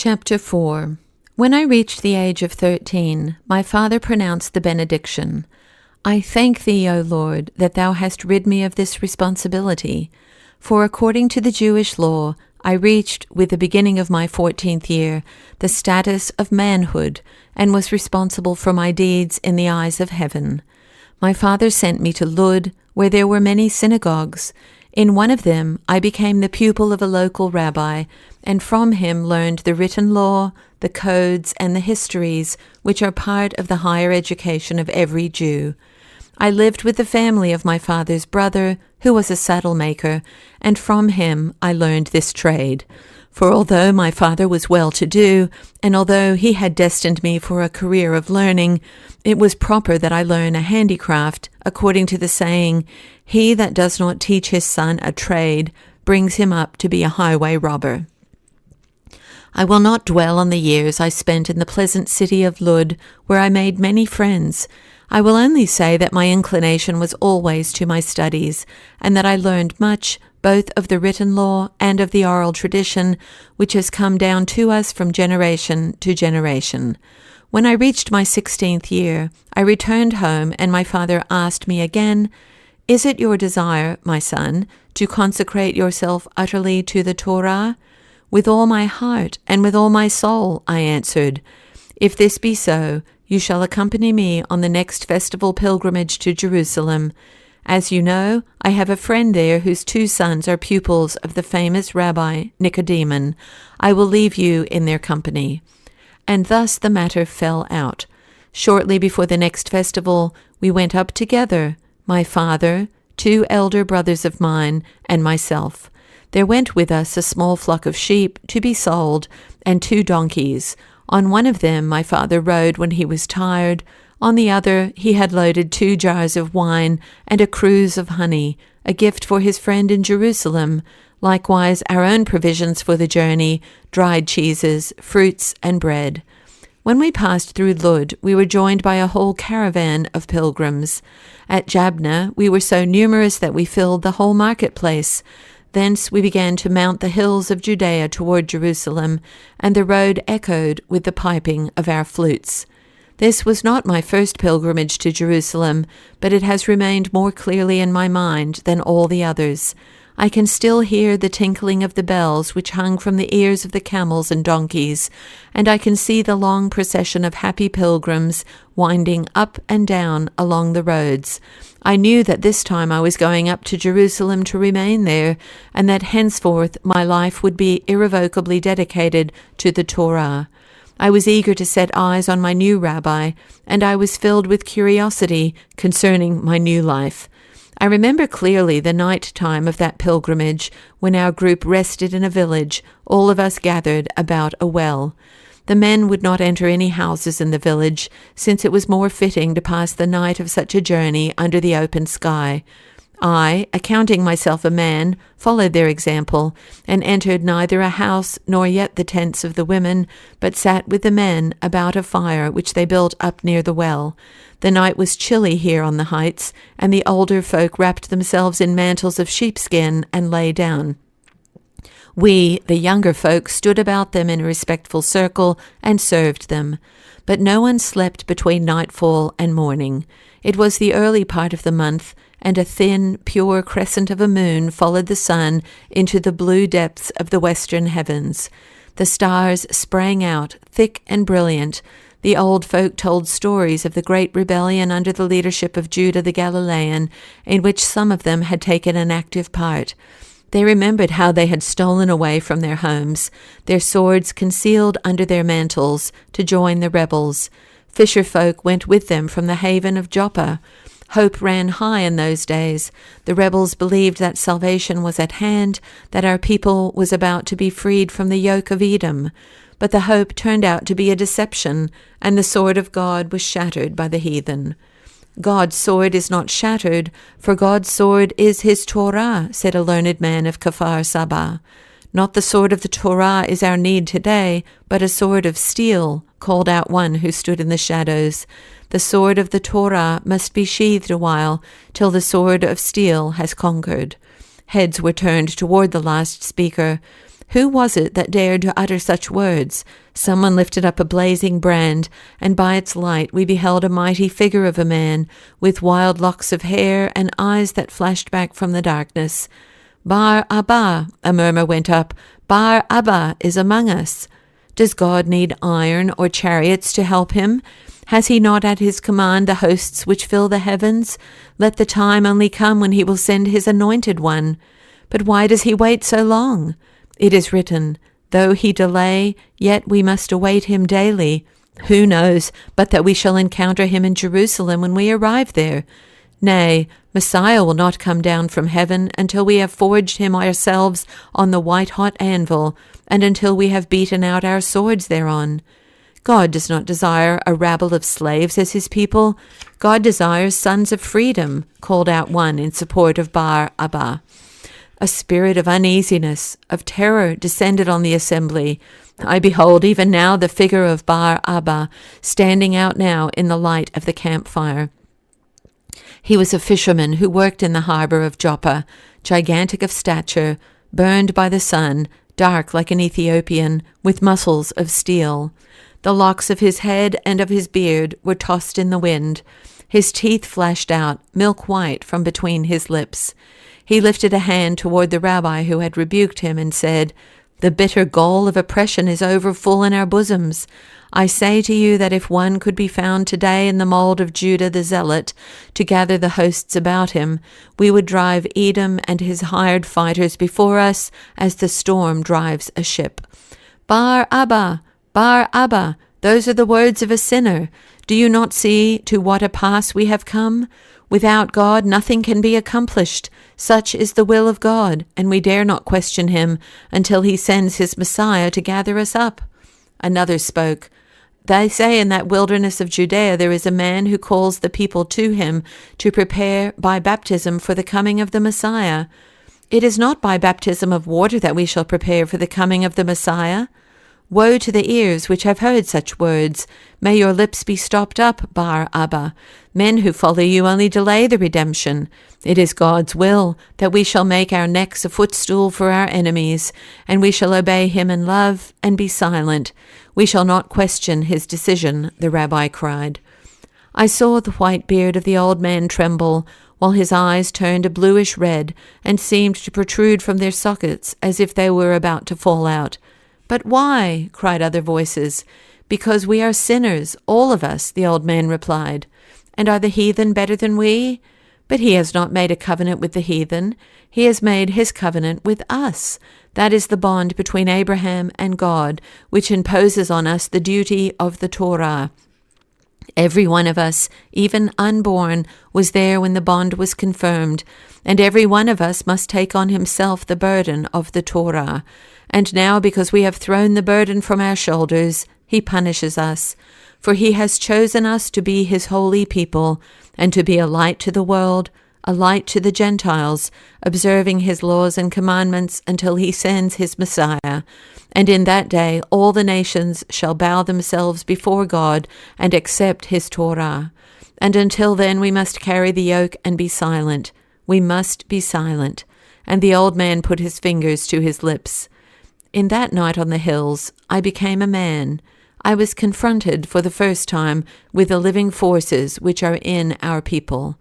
Chapter 4. When I reached the age of 13, my father pronounced the benediction. I thank thee, O Lord, that thou hast rid me of this responsibility. For according to the Jewish law, I reached, with the beginning of my 14th year, the status of manhood, and was responsible for my deeds in the eyes of heaven. My father sent me to Lud, where there were many synagogues. In one of them I became the pupil of a local rabbi, and from him learned the written law, the codes, and the histories, which are part of the higher education of every Jew. I lived with the family of my father's brother, who was a saddle maker, and from him I learned this trade. For although my father was well-to-do, and although he had destined me for a career of learning, it was proper that I learn a handicraft, according to the saying, "He that does not teach his son a trade brings him up to be a highway robber." I will not dwell on the years I spent in the pleasant city of Lud, where I made many friends. I will only say that my inclination was always to my studies, and that I learned much, both of the written law and of the oral tradition, which has come down to us from generation to generation. When I reached my 16th year, I returned home, and my father asked me again, "Is it your desire, my son, to consecrate yourself utterly to the Torah?" "With all my heart and with all my soul," I answered. "If this be so, you shall accompany me on the next festival pilgrimage to Jerusalem. As you know, I have a friend there whose 2 sons are pupils of the famous Rabbi Nicodemus. I will leave you in their company." And thus the matter fell out. Shortly before the next festival, we went up together, my father, 2 elder brothers of mine, and myself. There went with us a small flock of sheep to be sold, and 2 donkeys. On one of them my father rode when he was tired. On the other he had loaded 2 jars of wine and a cruse of honey, a gift for his friend in Jerusalem, likewise our own provisions for the journey, dried cheeses, fruits, and bread. When we passed through Lud, we were joined by a whole caravan of pilgrims. At Jabna we were so numerous that we filled the whole marketplace. Thence we began to mount the hills of Judea toward Jerusalem, and the road echoed with the piping of our flutes. This was not my first pilgrimage to Jerusalem, but it has remained more clearly in my mind than all the others. I can still hear the tinkling of the bells which hung from the ears of the camels and donkeys, and I can see the long procession of happy pilgrims winding up and down along the roads. I knew that this time I was going up to Jerusalem to remain there, and that henceforth my life would be irrevocably dedicated to the Torah. I was eager to set eyes on my new rabbi, and I was filled with curiosity concerning my new life. I remember clearly the night time of that pilgrimage, when our group rested in a village, all of us gathered about a well. The men would not enter any houses in the village, since it was more fitting to pass the night of such a journey under the open sky. I, accounting myself a man, followed their example, and entered neither a house nor yet the tents of the women, but sat with the men about a fire which they built up near the well. The night was chilly here on the heights, and the older folk wrapped themselves in mantles of sheepskin and lay down. We, the younger folk, stood about them in a respectful circle and served them. But no one slept between nightfall and morning. It was the early part of the month, and a thin, pure crescent of a moon followed the sun into the blue depths of the western heavens. The stars sprang out, thick and brilliant. The old folk told stories of the great rebellion under the leadership of Judah the Galilean, in which some of them had taken an active part. They remembered how they had stolen away from their homes, their swords concealed under their mantles, to join the rebels. Fisher folk went with them from the haven of Joppa. Hope ran high in those days. The rebels believed that salvation was at hand, that our people was about to be freed from the yoke of Edom. But the hope turned out to be a deception, and the sword of God was shattered by the heathen. "God's sword is not shattered, for God's sword is his Torah," said a learned man of Kfar Saba. "Not the sword of the Torah is our need today, but a sword of steel," called out one who stood in the shadows. "The sword of the Torah must be sheathed a while, till the sword of steel has conquered." Heads were turned toward the last speaker. Who was it that dared to utter such words? Someone lifted up a blazing brand, and by its light we beheld a mighty figure of a man, with wild locks of hair and eyes that flashed back from the darkness. Bar Abba, a murmur went up. Bar Abba is among us. Does God need iron or chariots to help him? Has he not at his command the hosts which fill the heavens? Let the time only come when he will send his anointed one. But why does he wait so long? It is written, though he delay, yet we must await him daily. Who knows but that we shall encounter him in Jerusalem when we arrive there? Nay, Messiah will not come down from heaven until we have forged him ourselves on the white-hot anvil, and until we have beaten out our swords thereon. God does not desire a rabble of slaves as his people. God desires sons of freedom, called out one in support of Bar Abba. A spirit of uneasiness, of terror descended on the assembly. I behold even now the figure of Bar Abba, standing out now in the light of the campfire. He was a fisherman who worked in the harbor of Joppa, gigantic of stature, burned by the sun, dark like an Ethiopian, with muscles of steel. The locks of his head and of his beard were tossed in the wind. His teeth flashed out, milk-white, from between his lips. He lifted a hand toward the rabbi who had rebuked him and said, "The bitter gall of oppression is over full in our bosoms. I say to you that if one could be found today in the mold of Judah the Zealot to gather the hosts about him, we would drive Edom and his hired fighters before us as the storm drives a ship. Bar Abba, Bar Abba, those are the words of a sinner. Do you not see to what a pass we have come? Without God nothing can be accomplished. Such is the will of God, and we dare not question him until he sends his Messiah to gather us up." Another spoke, "They say in that wilderness of Judea there is a man who calls the people to him to prepare by baptism for the coming of the Messiah. It is not by baptism of water that we shall prepare for the coming of the Messiah. Woe to the ears which have heard such words. May your lips be stopped up, Bar Abba. Men who follow you only delay the redemption. It is God's will that we shall make our necks a footstool for our enemies, and we shall obey him in love and be silent. We shall not question his decision," the rabbi cried. I saw the white beard of the old man tremble, while his eyes turned a bluish red and seemed to protrude from their sockets as if they were about to fall out. "But why?" cried other voices. "Because we are sinners, all of us," the old man replied. "And are the heathen better than we? But he has not made a covenant with the heathen. He has made his covenant with us. That is the bond between Abraham and God, which imposes on us the duty of the Torah. Every one of us, even unborn, was there when the bond was confirmed, and every one of us must take on himself the burden of the Torah. And now, because we have thrown the burden from our shoulders, he punishes us. For he has chosen us to be his holy people, and to be a light to the world, a light to the Gentiles, observing his laws and commandments until he sends his Messiah. And in that day all the nations shall bow themselves before God and accept his Torah. And until then we must carry the yoke and be silent. We must be silent." And the old man put his fingers to his lips. In that night on the hills, I became a man. I was confronted for the first time with the living forces which are in our people.